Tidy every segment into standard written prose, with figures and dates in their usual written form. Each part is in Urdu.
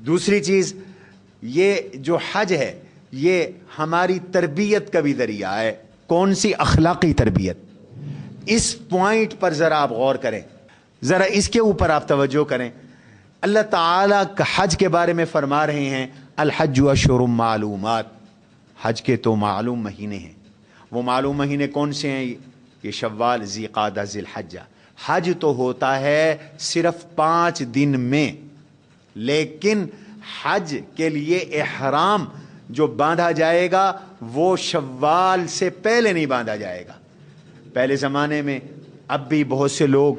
دوسری چیز یہ جو حج ہے یہ ہماری تربیت کا بھی ذریعہ ہے. کون سی؟ اخلاقی تربیت. اس پوائنٹ پر ذرا آپ غور کریں, ذرا اس کے اوپر آپ توجہ کریں. اللہ تعالیٰ کا حج کے بارے میں فرما رہے ہیں الحج اشہر معلومات. حج کے تو معلوم مہینے ہیں. وہ معلوم مہینے کون سے ہیں؟ یہ شوال, ذی قعدہ, ذی الحجہ. حج تو ہوتا ہے صرف 5 دن میں, لیکن حج کے لیے احرام جو باندھا جائے گا وہ شوال سے پہلے نہیں باندھا جائے گا. پہلے زمانے میں, اب بھی بہت سے لوگ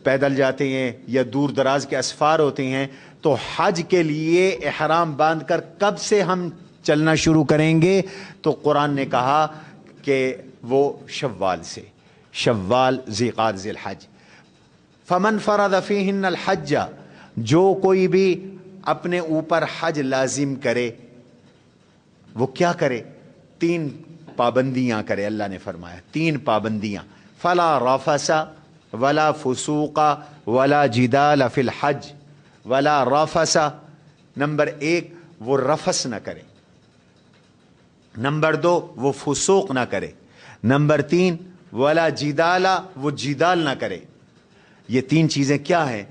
پیدل جاتے ہیں یا دور دراز کے اسفار ہوتے ہیں, تو حج کے لیے احرام باندھ کر کب سے ہم چلنا شروع کریں گے؟ تو قرآن نے کہا کہ وہ شوال سے, شوال, ذی قعدہ, ذی الحج. فمن فرض فیہن الحج, جو کوئی بھی اپنے اوپر حج لازم کرے, وہ کیا کرے؟ 3 پابندیاں کرے. اللہ نے فرمایا 3 پابندیاں. فلا رفث ولا فسوق ولا جدال فی الحج ولا رفث. نمبر 1 وہ رفث نہ کرے, نمبر 2 وہ فسوق نہ کرے, نمبر 3 ولا جدال, وہ جدال نہ کرے. یہ 3 چیزیں کیا ہیں؟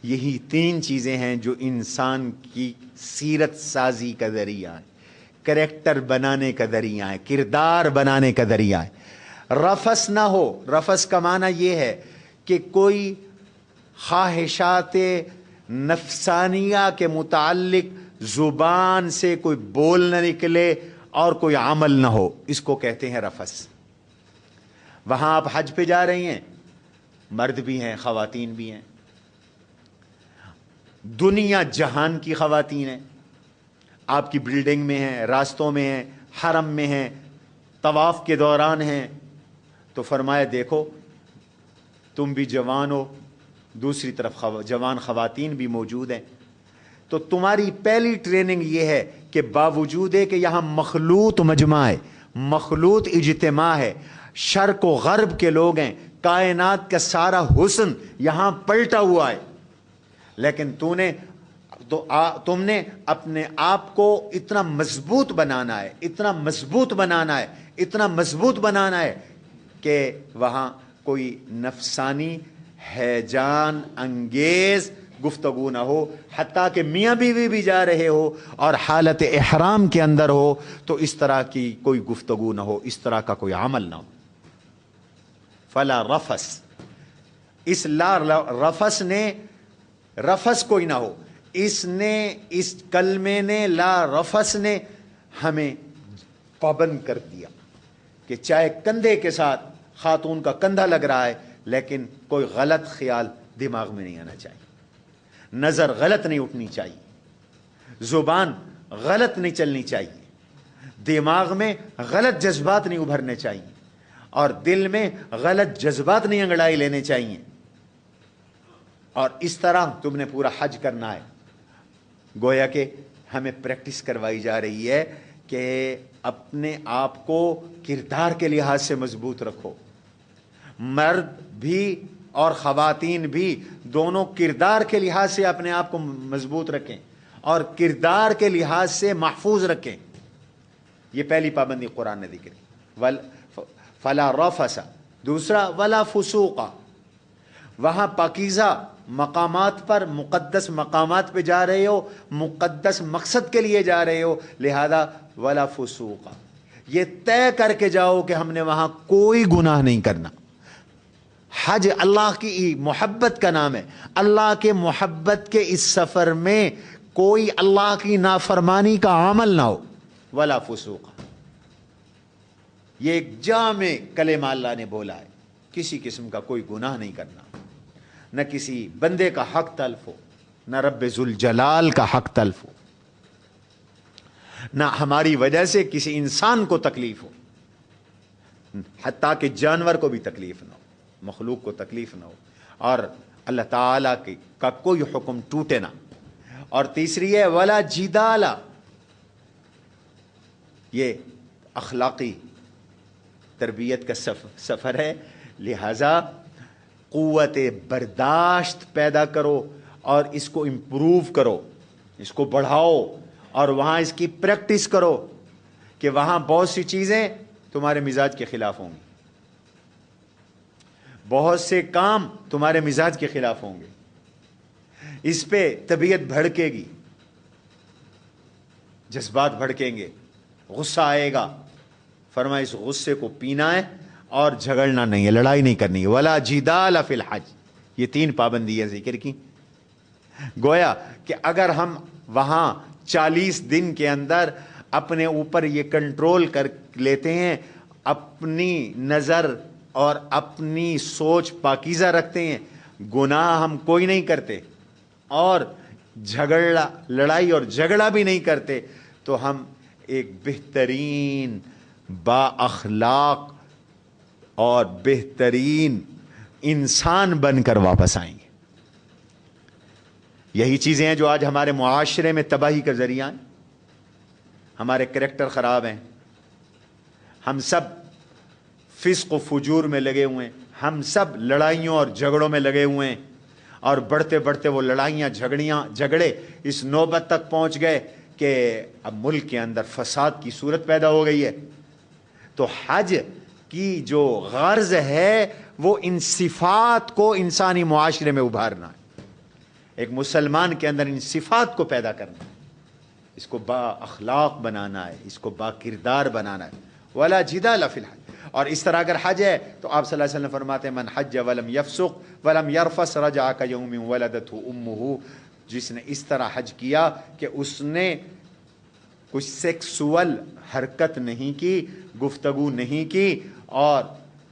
یہی 3 چیزیں ہیں جو انسان کی سیرت سازی کا ذریعہ ہے, کریکٹر بنانے کا ذریعہ ہے, کردار بنانے کا ذریعہ ہے. رفث نہ ہو. رفث کا معنی یہ ہے کہ کوئی خواہشات نفسانیہ کے متعلق زبان سے کوئی بول نہ نکلے اور کوئی عمل نہ ہو, اس کو کہتے ہیں رفث. وہاں آپ حج پہ جا رہی ہیں, مرد بھی ہیں خواتین بھی ہیں, دنیا جہان کی خواتین ہیں, آپ کی بلڈنگ میں ہیں, راستوں میں ہیں, حرم میں ہیں, طواف کے دوران ہیں. تو فرمایا دیکھو تم بھی جوان ہو, دوسری طرف جوان خواتین بھی موجود ہیں, تو تمہاری پہلی ٹریننگ یہ ہے کہ باوجود ہے کہ یہاں مخلوط مجمع ہے, مخلوط اجتماع ہے, شرق و غرب کے لوگ ہیں, کائنات کا سارا حسن یہاں پلٹا ہوا ہے, لیکن تم نے اپنے آپ کو اتنا مضبوط بنانا ہے, اتنا مضبوط بنانا ہے, اتنا مضبوط بنانا ہے کہ وہاں کوئی نفسانی ہیجان انگیز گفتگو نہ ہو. حتیٰ کہ میاں بیوی بھی جا رہے ہو اور حالت احرام کے اندر ہو تو اس طرح کی کوئی گفتگو نہ ہو, اس طرح کا کوئی عمل نہ ہو. فلا رفث, اس لا رفث نے, رفث کوئی نہ ہو, اس نے, اس کلمے نے, لا رفث نے ہمیں پابند کر دیا کہ چاہے کندھے کے ساتھ خاتون کا کندھا لگ رہا ہے لیکن کوئی غلط خیال دماغ میں نہیں آنا چاہیے, نظر غلط نہیں اٹھنی چاہیے, زبان غلط نہیں چلنی چاہیے, دماغ میں غلط جذبات نہیں ابھرنے چاہیے, اور دل میں غلط جذبات نہیں انگڑائی لینے چاہیے. اور اس طرح تم نے پورا حج کرنا ہے. گویا کہ ہمیں پریکٹس کروائی جا رہی ہے کہ اپنے آپ کو کردار کے لحاظ سے مضبوط رکھو. مرد بھی اور خواتین بھی دونوں کردار کے لحاظ سے اپنے آپ کو مضبوط رکھیں اور کردار کے لحاظ سے محفوظ رکھیں. یہ پہلی پابندی قرآن نے ذکر کی, فلا رفث. دوسرا ولا فسوق, وہاں پاکیزہ مقامات پر, مقدس مقامات پہ جا رہے ہو, مقدس مقصد کے لیے جا رہے ہو, لہذا ولا فسوق, یہ طے کر کے جاؤ کہ ہم نے وہاں کوئی گناہ نہیں کرنا. حج اللہ کی محبت کا نام ہے. اللہ کے محبت کے اس سفر میں کوئی اللہ کی نافرمانی کا عمل نہ ہو. ولا فسوق, یہ ایک جامع کلمہ اللہ نے بولا ہے. کسی قسم کا کوئی گناہ نہیں کرنا, نہ کسی بندے کا حق تلف ہو, نہ رب ذوالجلال کا حق تلف ہو, نہ ہماری وجہ سے کسی انسان کو تکلیف ہو, حتیٰ کہ جانور کو بھی تکلیف نہ ہو, مخلوق کو تکلیف نہ ہو, اور اللہ تعالیٰ کا کوئی حکم ٹوٹے نہ. اور تیسری ہے ولا جدالا, یہ اخلاقی تربیت کا سفر ہے, لہذا قوت برداشت پیدا کرو اور اس کو امپروو کرو. اس کو بڑھاؤ اور وہاں اس کی پریکٹس کرو کہ وہاں بہت سی چیزیں تمہارے مزاج کے خلاف ہوں گی، بہت سے کام تمہارے مزاج کے خلاف ہوں گے، اس پہ طبیعت بھڑکے گی، جذبات بھڑکیں گے، غصہ آئے گا۔ فرمایا اس غصے کو پینا ہے اور جھگڑنا نہیں ہے، لڑائی نہیں کرنی ہے۔ ولا جدال فی الحج، یہ 3 پابندیاں ذکر کی۔ گویا کہ اگر ہم وہاں 40 دن کے اندر اپنے اوپر یہ کنٹرول کر لیتے ہیں، اپنی نظر اور اپنی سوچ پاکیزہ رکھتے ہیں، گناہ ہم کوئی نہیں کرتے اور لڑائی اور جھگڑا بھی نہیں کرتے، تو ہم ایک بہترین با اخلاق اور بہترین انسان بن کر واپس آئیں گے۔ یہی چیزیں ہیں جو آج ہمارے معاشرے میں تباہی کا ذریعہ ہیں۔ ہمارے کریکٹر خراب ہیں، ہم سب فسق و فجور میں لگے ہوئے ہیں، ہم سب لڑائیوں اور جھگڑوں میں لگے ہوئے ہیں، اور بڑھتے بڑھتے وہ لڑائیاں جھگڑے اس نوبت تک پہنچ گئے کہ اب ملک کے اندر فساد کی صورت پیدا ہو گئی ہے۔ تو حج کی جو غرض ہے وہ ان صفات کو انسانی معاشرے میں ابھارنا ہے، ایک مسلمان کے اندر ان صفات کو پیدا کرنا ہے، اس کو با اخلاق بنانا ہے، اس کو با کردار بنانا ہے۔ ولا جدال فی الحج، اور اس طرح اگر حج ہے تو آپ صلی اللہ علیہ وسلم فرماتے ہیں من حج ولم یفسق ولم یرفث رجع کیوم ولدته امه، جس نے اس طرح حج کیا کہ اس نے کچھ سیکسول حرکت نہیں کی، گفتگو نہیں کی اور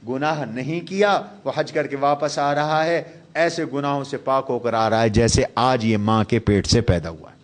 گناہ نہیں کیا، وہ حج کر کے واپس آ رہا ہے، ایسے گناہوں سے پاک ہو کر آ رہا ہے جیسے آج یہ ماں کے پیٹ سے پیدا ہوا ہے۔